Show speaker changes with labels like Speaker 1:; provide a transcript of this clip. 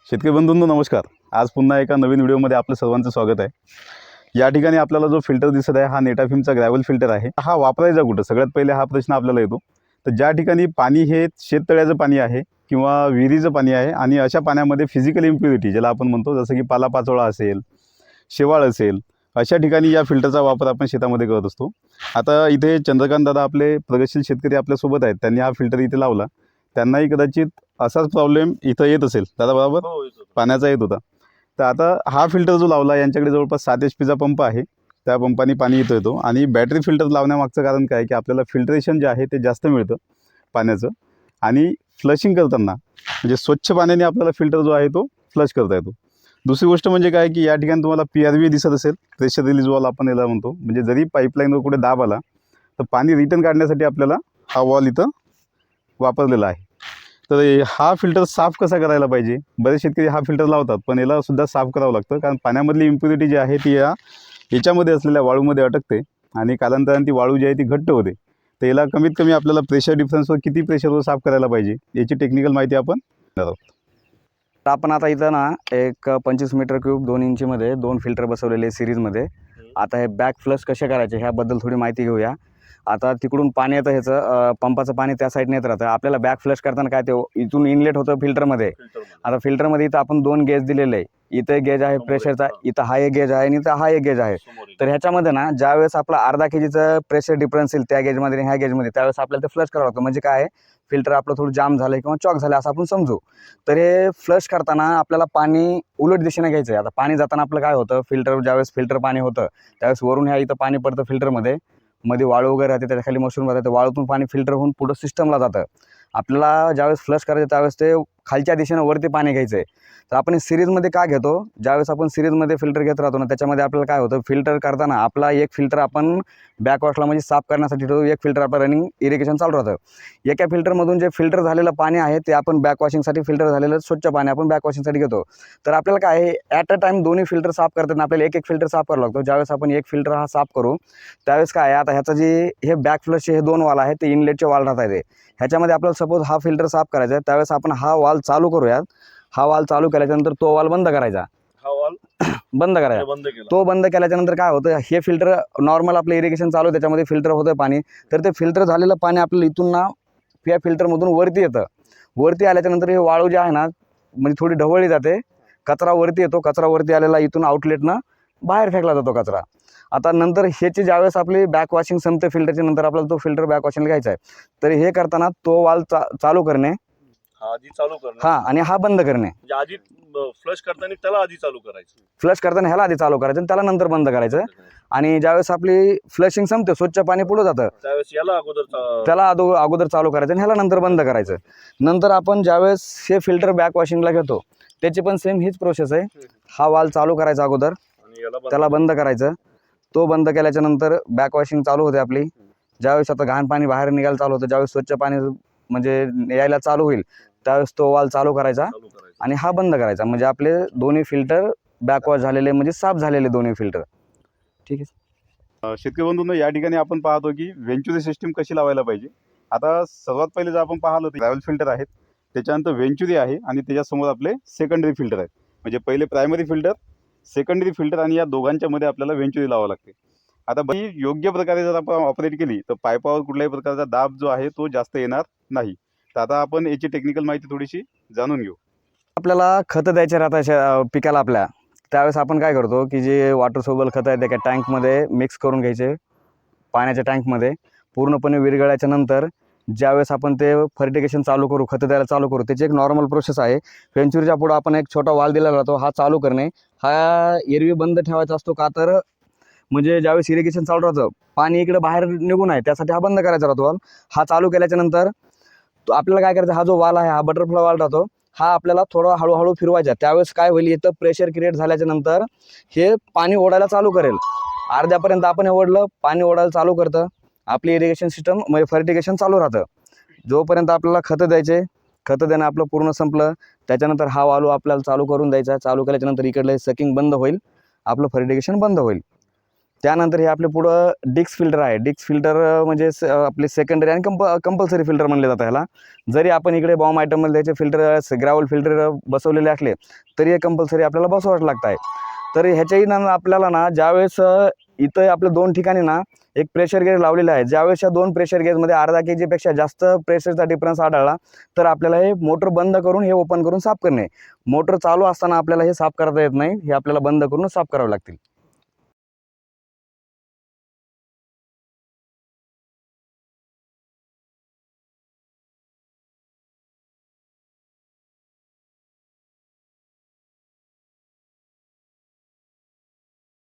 Speaker 1: शेतकरी बंधूंनो नमस्कार। आज पुन्हा एका नवीन व्हिडिओमध्ये आपलं सर्वांचं स्वागत आहे। या ठिकाणी आपल्याला जो फिल्टर दिसत आहे हा नेटाफिमचा ग्रॅव्हल फिल्टर आहे। हा वापरायचा कुठं, सगळ्यात पहिले हा प्रश्न आपल्याला येतो। तर ज्या ठिकाणी पाणी हे शेततळ्याचं पाणी आहे किंवा विहिरीचं पाणी आहे आणि अशा पाण्यामध्ये फिजिकल इम्प्युरिटी ज्याला आपण म्हणतो, जसं की पालापाचोळा असेल, शेवाळ असेल, अशा ठिकाणी या फिल्टरचा वापर आपण शेतामध्ये करत असतो। आता इथे चंद्रकांत दादा आपले प्रगतशील शेतकरी आपल्यासोबत आहेत, त्यांनी हा फिल्टर इथे लावला। त्यांनाही कदाचित असाच प्रॉब्लेम इथं येत असेल दादा, बरोबर? पाण्याचा येत होता। तर आता हा फिल्टर जो लावला, यांच्याकडे जवळपास 7 HP चा पंप आहे। त्या पंपाने पाणी येतो आणि बॅटरी फिल्टर लावण्यामागचं कारण काय की आपल्याला फिल्ट्रेशन जे आहे ते जास्त मिळतं पाण्याचं, आणि फ्लशिंग करताना म्हणजे स्वच्छ पाण्याने आपल्याला फिल्टर जो आहे तो फ्लश करता येतो। दुसरी गोष्ट म्हणजे काय की या ठिकाणी तुम्हाला PRV दिसत असेल, प्रेशर रिलीज वॉल आपण याला म्हणतो। म्हणजे जरी पाईपलाईनवर कुठे दाब आला तर पाणी रिटर्न काढण्यासाठी आपल्याला हा वॉल इथं वापरलेला आहे। तर हा फिल्टर साफ कसा करायला पाहिजे, बरेच शेतकरी हा फिल्टर लावतात पण याला सुद्धा साफ करावं लागतं, कारण पाण्यामधली इम्प्युरिटी जी आहे ती याच्यामध्ये असलेल्या वाळूमध्ये अटकते आणि कालांतराने ती वाळू जी आहे ती घट्ट होते। तर याला कमीत कमी आपल्याला प्रेशर डिफरन्सवर किती प्रेशरवर साफ करायला पाहिजे याची टेक्निकल माहिती आपण देणार आहोत।
Speaker 2: तर आपण आता इथं ना एक 25 मीटर क्यूब 2 इंचीमध्ये 2 फिल्टर बसवलेले सिरीजमध्ये। आता हे बॅक फ्लश कसे करायचे ह्याबद्दल थोडी माहिती घेऊया। आता तिकडून पाणी येतं, ह्याचं पंपाचं पाणी त्या साईडने येत राहतं। आपल्याला बॅक फ्लश करताना काय ते इथून इनलेट होतं फिल्टरमध्ये। आता फिल्टरमध्ये इथं आपण 2 गेज दिलेले आहे। इथे गेज आहे प्रेशरचा, इथं हा एक गेज आहे आणि इथं हा एक गेज आहे। तर ह्याच्यामध्ये ना ज्यावेळेस आपला अर्धा kgचं प्रेशर डिफरन्स येईल त्या गेजमध्ये आणि ह्या गेजमध्ये, त्यावेळेस आपल्याला ते फ्लश करावं लागतं। म्हणजे काय, फिल्टर आपलं थोडं जाम झालं किंवा चॉक झालं असं आपण समजू। तर हे फ्लश करताना आपल्याला पाणी उलट दिशेने घ्यायचं आहे। आता पाणी जाताना आपलं काय होतं, ज्यावेळेस फिल्टर पाणी होतं त्यावेळेस वरून ह्या इथं पाणी पडतं फिल्टरमध्ये, मध्ये वाळू वगैरे राहते, त्याच्या खाली मशरूम राहते, वाळूतून पाणी फिल्टर होऊन पुढं सिस्टमला जातं। आपल्याला ज्यावेळेस फ्लश करायचं त्यावेळेस ते खालच्या दिशेनं वरती पाणी घ्यायचं आहे। तर आपण सिरीजमध्ये का घेतो, ज्यावेळेस आपण सिरीजमध्ये फिल्टर घेत राहतो ना, त्याच्यामध्ये आपल्याला काय होतं, फिल्टर करताना आपला एक फिल्टर आपण बॅकवॉशला म्हणजे साफ करण्यासाठी ठेवतो, एक फिल्टर आपलं रनिंग इरिगेशन चालू राहतं। एका फिल्टरमधून जे फिल्टर झालेलं पाणी आहे ते आपण बॅकवॉशिंगसाठी, फिल्टर झालेलं स्वच्छ पाणी आपण बॅकवॉशिंगसाठी घेतो। तर आपल्याला काय आहे, ॲट अ टाईम दोन्ही फिल्टर साफ करताना आपल्याला एक फिल्टर साफ करावं लागतो। ज्यावेळेस आपण एक फिल्टर हा साफ करू त्यावेळेस काय आहे, आता ह्याचं जे हे बॅक फ्लशचे हे 2 वाल आहेत ते इनलेटचे वाल राहतात आहे। ह्याच्यामध्ये आपल्याला सपोज हा फिल्टर साफ करायचा आहे, त्यावेळेस आपण हा वाल चालू करूयात। हा वाल चालू केल्याच्यानंतर तो वाल बंद करायचा,
Speaker 3: हा वॉल
Speaker 2: बंद करायचा।
Speaker 3: बंद केला
Speaker 2: तो बंद केल्याच्यानंतर काय होतं, हे फिल्टर नॉर्मल आपलं इरिगेशन चालू आहे त्याच्यामध्ये फिल्टर होतं पाणी, तर ते फिल्टर झालेलं पाणी आपलं इथून ना या फिल्टरमधून वरती येतं। वरती आल्याच्यानंतर हे वाळू जे आहे ना म्हणजे थोडी ढवळली जाते, कचरा वरती येतो, कचरा वरती आलेला इथून आउटलेटनं बाहेर फेकला जातो कचरा। आता नंतर ह्याची ज्यावेळेस आपली बॅक वॉशिंग संपते फिल्टरच्या नंतर, आपल्याला तो फिल्टर बॅक वॉशिंगला घ्यायचा आहे। तर हे करताना तो वाल चालू करणे,
Speaker 3: हा आधी चालू करणं,
Speaker 2: हा, आणि हा बंद करणे।
Speaker 3: म्हणजे आधी फ्लश करताना त्याला आधी चालू करायचं,
Speaker 2: फ्लश करताना ह्याला आधी चालू करायचं आणि त्याला नंतर बंद करायचं। आणि ज्यावेळेस आपली फ्लशिंग संपते, स्वच्छ पाणी पुढे जातं,
Speaker 3: त्यावेळेस याला
Speaker 2: त्याला अगोदर चालू करायचं आणि ह्याला नंतर बंद करायचं। नंतर आपण ज्यावेळेस हे फिल्टर बॅक वॉशिंगला घेतो त्याची पण सेम हीच प्रोसेस आहे। हा वाल चालू करायचा अगोदर,
Speaker 3: आणि याला
Speaker 2: त्याला बंद करायचं। तो बंद केल्याच्या नंतर बॅक वॉशिंग चालू होते आपली। ज्यावेळेस आता घाण पाणी बाहेर निघायला चालू होतं, ज्यावेळेस स्वच्छ पाणी म्हणजे यायला चालू होईल त्यावेळेस तो वाल चालू करायचा आणि हा बंद करायचा। म्हणजे आपले दोन्ही फिल्टर बॅकवॉश झालेले, म्हणजे साफ झालेले दोन्ही फिल्टर। ठीक आहे
Speaker 1: शेतकरी बंधूंनो, या ठिकाणी आपण पाहतो की वेंचुरी सिस्टीम कशी लावायला पाहिजे। आता सर्वात पहिले जर आपण पाहिलं तर ग्रॅव्हल फिल्टर आहेत, त्याच्यानंतर वेंचुरी आहे आणि त्याच्यासमोर आपले सेकंडरी फिल्टर आहेत। म्हणजे पहिले प्रायमरी फिल्टर, सेकंडरी फिल्टर आणि या दोघांच्या मध्ये आपल्याला वेंचुरी लावावं लागते। आता ही योग्य प्रकारे जर आपण ऑपरेट केली तर पाईपावर कुठल्याही प्रकारचा दाब जो आहे तो जास्त येणार नाही। तर आता आपण याची टेक्निकल माहिती थोडीशी जाणून घेऊ।
Speaker 2: आपल्याला खतं द्यायचे राहतात पिकाला आपल्या, त्यावेळेस आपण काय करतो की जे वॉटर सोबल खतं आहे ते एका टँकमध्ये मिक्स करून घ्यायचे, पाण्याच्या टँकमध्ये पूर्णपणे विरघळल्याच्या नंतर ज्यावेळेस आपण ते फर्टिगेशन चालू करू, खतं द्यायला चालू करू, त्याची एक नॉर्मल प्रोसेस आहे। वेंचुरीच्या पुढं आपण एक छोटा वाल दिलेला राहतो, हा चालू करणे, हा एरवी बंद ठेवायचा असतो का, तर म्हणजे ज्यावेळेस इरिगेशन चालू राहतं पाणी इकडे बाहेर निघून आहे त्यासाठी हा बंद करायचा राहतो वाल। हा चालू केल्याच्या नंतर तो आपल्याला काय करायचं, हा जो वाल आहे हा बटरफ्लाय वाल राहतो, हा आपल्याला थोडा हळूहळू फिरवायचा। त्यावेळेस काय होईल, इथं प्रेशर क्रिएट झाल्याच्या नंतर हे पाणी ओढायला चालू करेल। अर्ध्यापर्यंत आपण हे ओढलं, पाणी ओढायला चालू करतं, आपली इरिगेशन सिस्टम म्हणजे फर्टिगेशन चालू राहतं। जोपर्यंत आपल्याला खतं द्यायचे, खतं देणं आपलं पूर्ण संपलं त्याच्यानंतर हा वालू आपल्याला चालू करून द्यायचा। चालू केल्याच्यानंतर इकडलं सकिंग बंद होईल, आपलं फर्टिगेशन बंद होईल। त्यानंतर हे आपले पुढं डिक्स फिल्टर आहे. डिक्स फिल्टर म्हणजे आपले सेकंडरी आणि कंपल्सरी फिल्टर म्हणले जातं ह्याला. जरी आपण इकडे बॉम्ब आयटममध्ये त्याचे फिल्टर ग्रॅव्हल फिल्टर बसवलेले असले तरी हे कंपल्सरी आपल्याला बसवावं लागत आहे. तर ह्याच्याही ना आपल्याला ना ज्यावेळेस इथं आपल्या 2 ठिकाणी ना एक प्रेशर गेज लावलेला आहे. ज्यावेळेस या 2 प्रेशर गेजमध्ये अर्धा kg जास्त प्रेशरचा डिफरन्स आढळला तर आपल्याला हे मोटर बंद करून हे ओपन करून साफ करणे. मोटर चालू असताना आपल्याला हे साफ करता येत नाही, हे आपल्याला बंद करून साफ करावं लागतील.